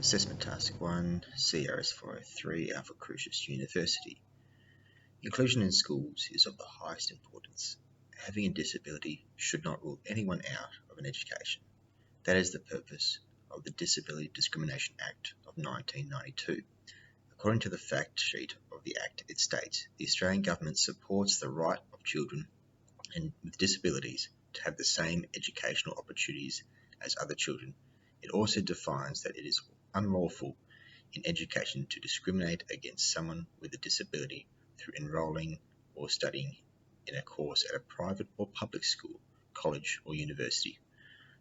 Assessment Task 1, CRS403, Alpha Crucis University. Inclusion in schools is of the highest importance. Having a disability should not rule anyone out of an education. That is the purpose of the Disability Discrimination Act of 1992. According to the fact sheet of the Act, it states, the Australian Government supports the right of children with disabilities to have the same educational opportunities as other children. It also defines that it is unlawful in education to discriminate against someone with a disability through enrolling or studying in a course at a private or public school, college or university.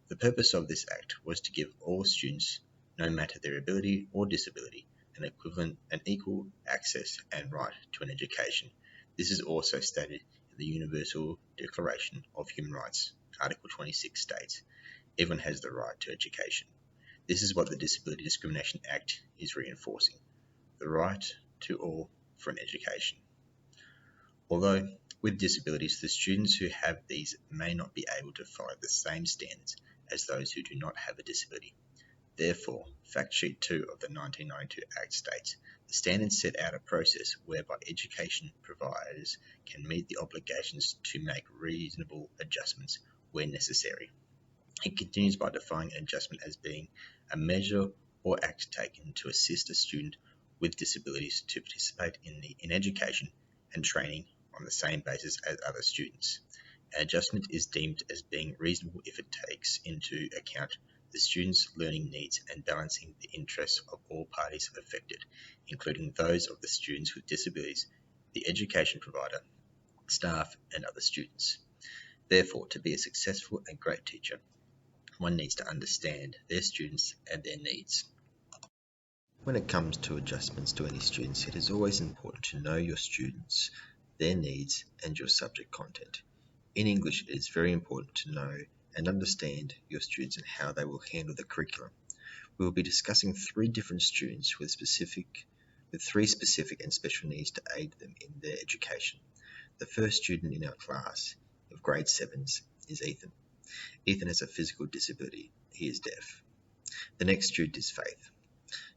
The purpose of this Act was to give all students, no matter their ability or disability, an equivalent and equal access and right to an education. This is also stated in the Universal Declaration of Human Rights. Article 26 states, everyone has the right to education. This is what the Disability Discrimination Act is reinforcing, the right to all for an education. Although with disabilities, the students who have these may not be able to follow the same standards as those who do not have a disability. Therefore, Fact Sheet 2 of the 1992 Act states, the standards set out a process whereby education providers can meet the obligations to make reasonable adjustments where necessary. It continues by defining an adjustment as being a measure or act taken to assist a student with disabilities to participate in education and training on the same basis as other students. An adjustment is deemed as being reasonable if it takes into account the student's learning needs and balancing the interests of all parties affected, including those of the students with disabilities, the education provider, staff, and other students. Therefore, to be a successful and great teacher, one needs to understand their students and their needs. When it comes to adjustments to any students, it is always important to know your students, their needs, and your subject content. In English, it is very important to know and understand your students and how they will handle the curriculum. We will be discussing three different students with three specific and special needs to aid them in their education. The first student in our class of grade 7s is Ethan. Ethan has a physical disability. He is deaf. The next student is Faith.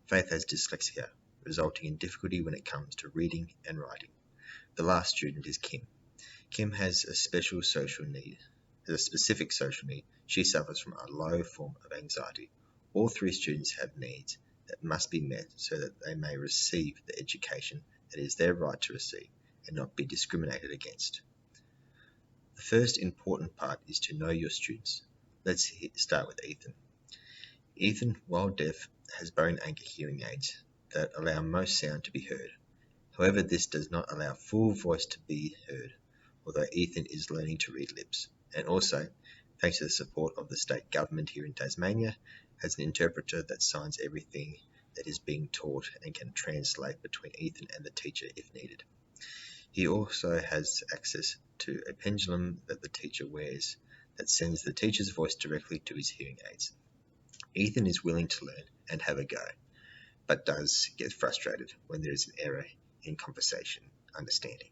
Faith has dyslexia, resulting in difficulty when it comes to reading and writing. The last student is Kim. Kim has a specific social need. She suffers from a low form of anxiety. All three students have needs that must be met so that they may receive the education that is their right to receive and not be discriminated against. The first important part is to know your students. Let's start with Ethan. Ethan, while deaf, has bone anchor hearing aids that allow most sound to be heard. However, this does not allow full voice to be heard, although Ethan is learning to read lips. And also, thanks to the support of the state government here in Tasmania, has an interpreter that signs everything that is being taught and can translate between Ethan and the teacher if needed. He also has access to a pendulum that the teacher wears that sends the teacher's voice directly to his hearing aids. Ethan is willing to learn and have a go, but does get frustrated when there is an error in conversation understanding.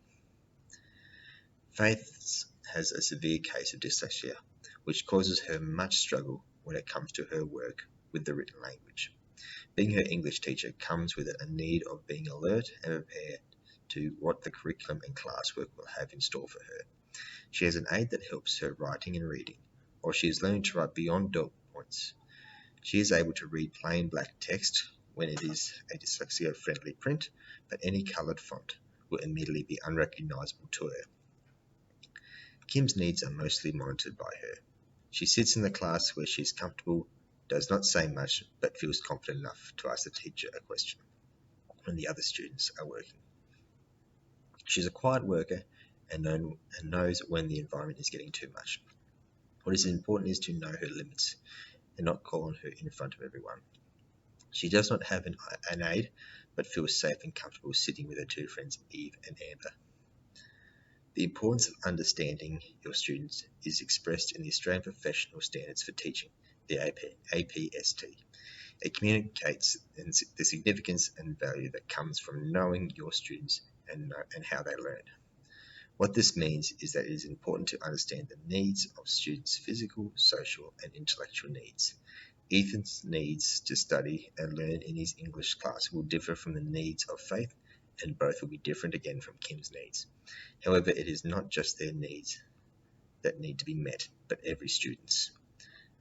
Faith has a severe case of dyslexia, which causes her much struggle when it comes to her work with the written language. Being her English teacher comes with it a need of being alert and prepared to what the curriculum and classwork will have in store for her. She has an aid that helps her writing and reading, or she is learning to write beyond dot points. She is able to read plain black text when it is a dyslexia-friendly print, but any coloured font will immediately be unrecognisable to her. Kim's needs are mostly monitored by her. She sits in the class where she is comfortable, does not say much, but feels confident enough to ask the teacher a question when the other students are working. She's a quiet worker and knows when the environment is getting too much. What is important is to know her limits and not call on her in front of everyone. She does not have an aide, but feels safe and comfortable sitting with her two friends, Eve and Amber. The importance of understanding your students is expressed in the Australian Professional Standards for Teaching, the APST. It communicates the significance and value that comes from knowing your students and how they learn. What this means is that it is important to understand the needs of students' physical, social, and intellectual needs. Ethan's needs to study and learn in his English class will differ from the needs of Faith, and both will be different again from Kim's needs. However, it is not just their needs that need to be met, but every student's.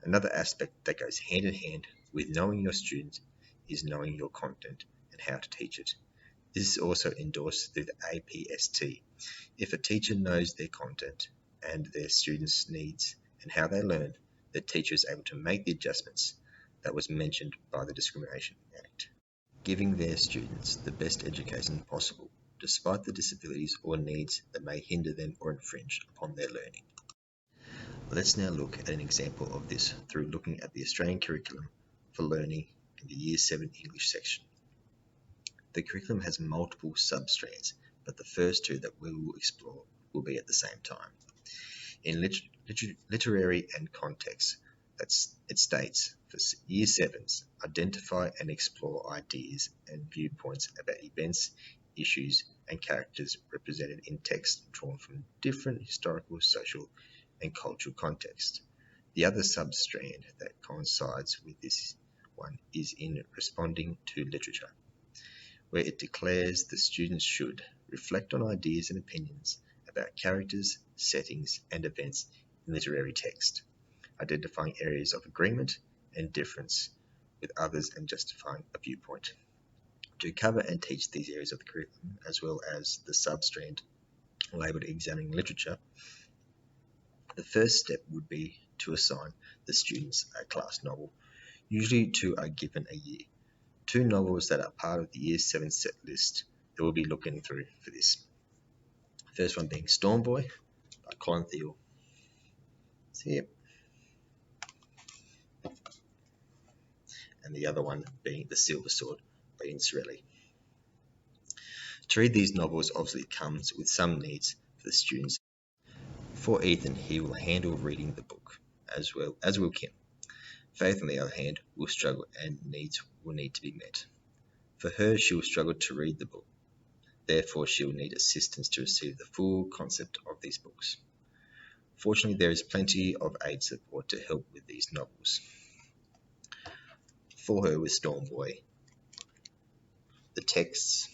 Another aspect that goes hand in hand with knowing your student is knowing your content and how to teach it. This is also endorsed through the APST. If a teacher knows their content and their students' needs and how they learn, the teacher is able to make the adjustments that was mentioned by the Discrimination Act, giving their students the best education possible, despite the disabilities or needs that may hinder them or infringe upon their learning. Let's now look at an example of this through looking at the Australian curriculum for learning in the Year 7 English section. The curriculum has multiple sub-strands, but the first two that we will explore will be at the same time. In literary and context, it states, for Year 7s, identify and explore ideas and viewpoints about events, issues, and characters represented in text drawn from different historical, social, and cultural contexts. The other sub-strand that coincides with this one is in responding to literature, where it declares the students should reflect on ideas and opinions about characters, settings, and events in literary text, identifying areas of agreement and difference with others and justifying a viewpoint. To cover and teach these areas of the curriculum, as well as the sub-strand labelled examining literature, the first step would be to assign the students a class novel, usually two are given a year. Two novels that are part of the Year 7 set list that we'll be looking through for this. First one being Storm Boy by Colin Thiel. See it. And the other one being The Silver Sword by Ian Sorelli. To read these novels obviously comes with some needs for the students. For Ethan, he will handle reading the book, as will Kim. Faith, on the other hand, will struggle and needs will need to be met. For her, she will struggle to read the book. Therefore, she will need assistance to receive the full concept of these books. Fortunately, there is plenty of aid support to help with these novels. For her, with Storm Boy, the texts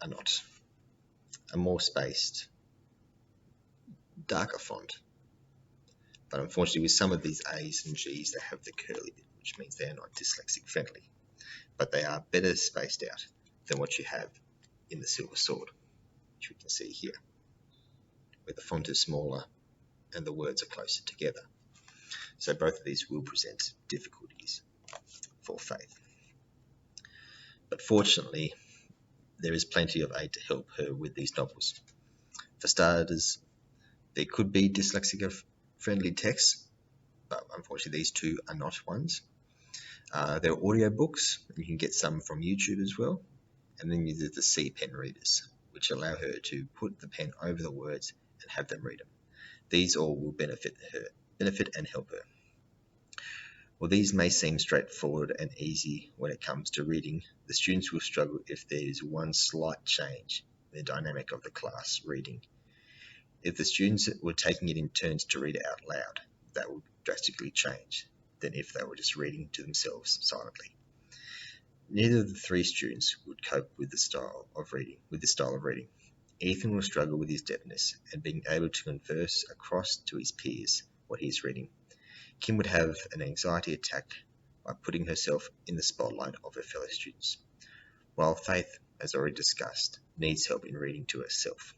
are not a more spaced, darker font. But unfortunately, with some of these A's and G's, they have the curly bit, which means they are not dyslexic friendly. But they are better spaced out than what you have in the Silver Sword, which we can see here, where the font is smaller and the words are closer together. So both of these will present difficulties for Faith. But fortunately, there is plenty of aid to help her with these novels. For starters, there could be dyslexia-friendly texts, but unfortunately these two are not ones. There are audiobooks, you can get some from YouTube as well, and then there's the C-pen readers, which allow her to put the pen over the words and have them read them. These all will benefit and help her. While these may seem straightforward and easy when it comes to reading, the students will struggle if there is one slight change in the dynamic of the class reading. If the students were taking it in turns to read it out loud, that would drastically change than if they were just reading to themselves silently. Neither of the three students would cope with this style of reading. Ethan will struggle with his deafness and being able to converse across to his peers what he is reading. Kim would have an anxiety attack by putting herself in the spotlight of her fellow students, while Faith, as already discussed, needs help in reading to herself.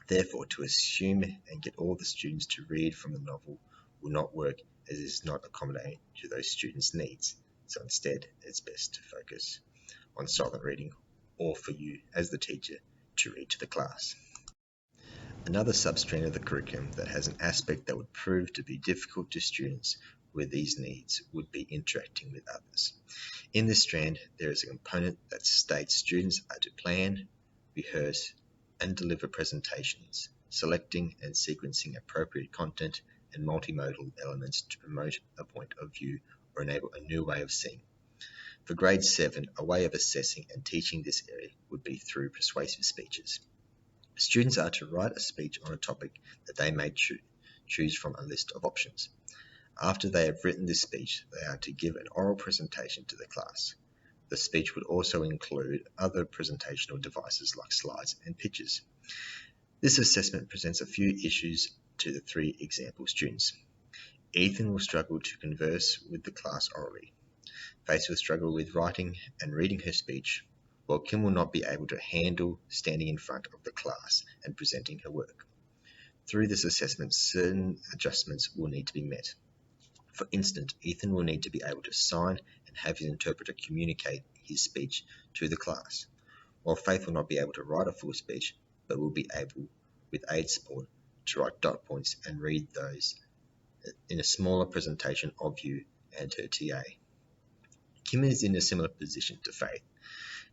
Therefore, to assume and get all the students to read from the novel will not work, as it is not accommodating to those students' needs. So instead, it's best to focus on silent reading, or for you as the teacher to read to the class. Another substrand of the curriculum that has an aspect that would prove to be difficult to students with these needs would be interacting with others. In this strand, there is a component that states students are to plan, rehearse, and deliver presentations, selecting and sequencing appropriate content and multimodal elements to promote a point of view or enable a new way of seeing. For grade 7, a way of assessing and teaching this area would be through persuasive speeches. Students are to write a speech on a topic that they may choose from a list of options. After they have written this speech, they are to give an oral presentation to the class. The speech would also include other presentational devices like slides and pictures. This assessment presents a few issues to the 3 example students. Ethan will struggle to converse with the class orally. Faith will struggle with writing and reading her speech, while Kim will not be able to handle standing in front of the class and presenting her work. Through this assessment, certain adjustments will need to be met. For instance, Ethan will need to be able to sign and have his interpreter communicate his speech to the class, while Faith will not be able to write a full speech, but will be able, with aid support, to write dot points and read those in a smaller presentation of you and her TA. Kim is in a similar position to Faith.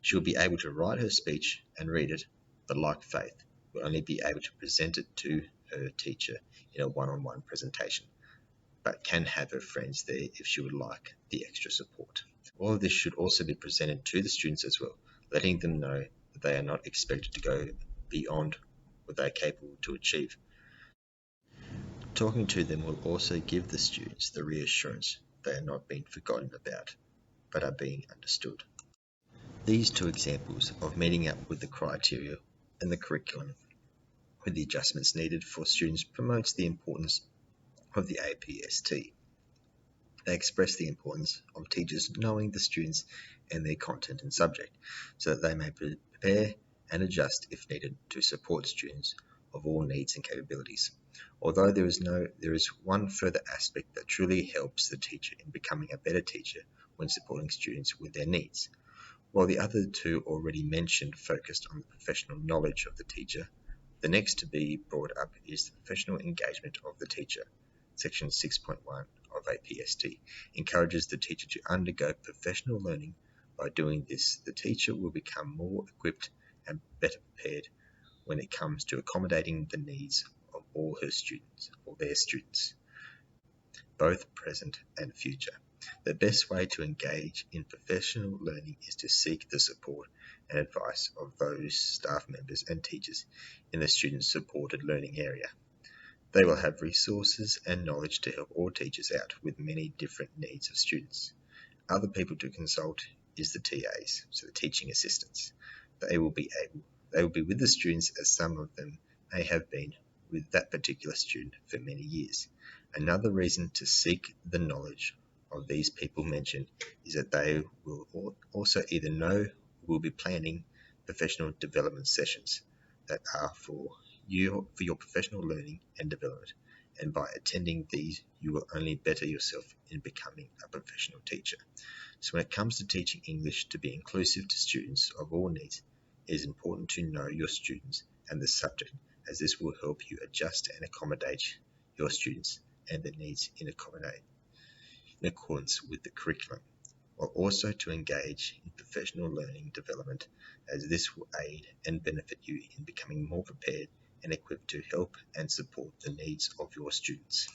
She will be able to write her speech and read it, but like Faith, will only be able to present it to her teacher in a one-on-one presentation, but can have her friends there if she would like the extra support. All of this should also be presented to the students as well, letting them know that they are not expected to go beyond what they are capable to achieve. Talking to them will also give the students the reassurance they are not being forgotten about, but are being understood. These 2 examples of meeting up with the criteria and the curriculum with the adjustments needed for students promotes the importance of the APST. They express the importance of teachers knowing the students and their content and subject, so that they may prepare and adjust if needed to support students of all needs and capabilities. Although there is one further aspect that truly helps the teacher in becoming a better teacher when supporting students with their needs. While the other 2 already mentioned focused on the professional knowledge of the teacher, the next to be brought up is the professional engagement of the teacher. Section 6.1 of APST encourages the teacher to undergo professional learning. By doing this, the teacher will become more equipped and better prepared when it comes to accommodating the needs of all her students, or their students, both present and future. The best way to engage in professional learning is to seek the support and advice of those staff members and teachers in the student-supported learning area. They will have resources and knowledge to help all teachers out with many different needs of students. Other people to consult is the TAs, so the teaching assistants. They will be with the students, as some of them may have been with that particular student for many years. Another reason to seek the knowledge of these people mentioned is that they will also either know or will be planning professional development sessions that are for your professional learning and development, and by attending these you will only better yourself in becoming a professional teacher. So when it comes to teaching English to be inclusive to students of all needs, it is important to know your students and the subject, as this will help you adjust and accommodate your students and their needs in accordance with the curriculum, while also to engage in professional learning development, as this will aid and benefit you in becoming more prepared and equipped to help and support the needs of your students.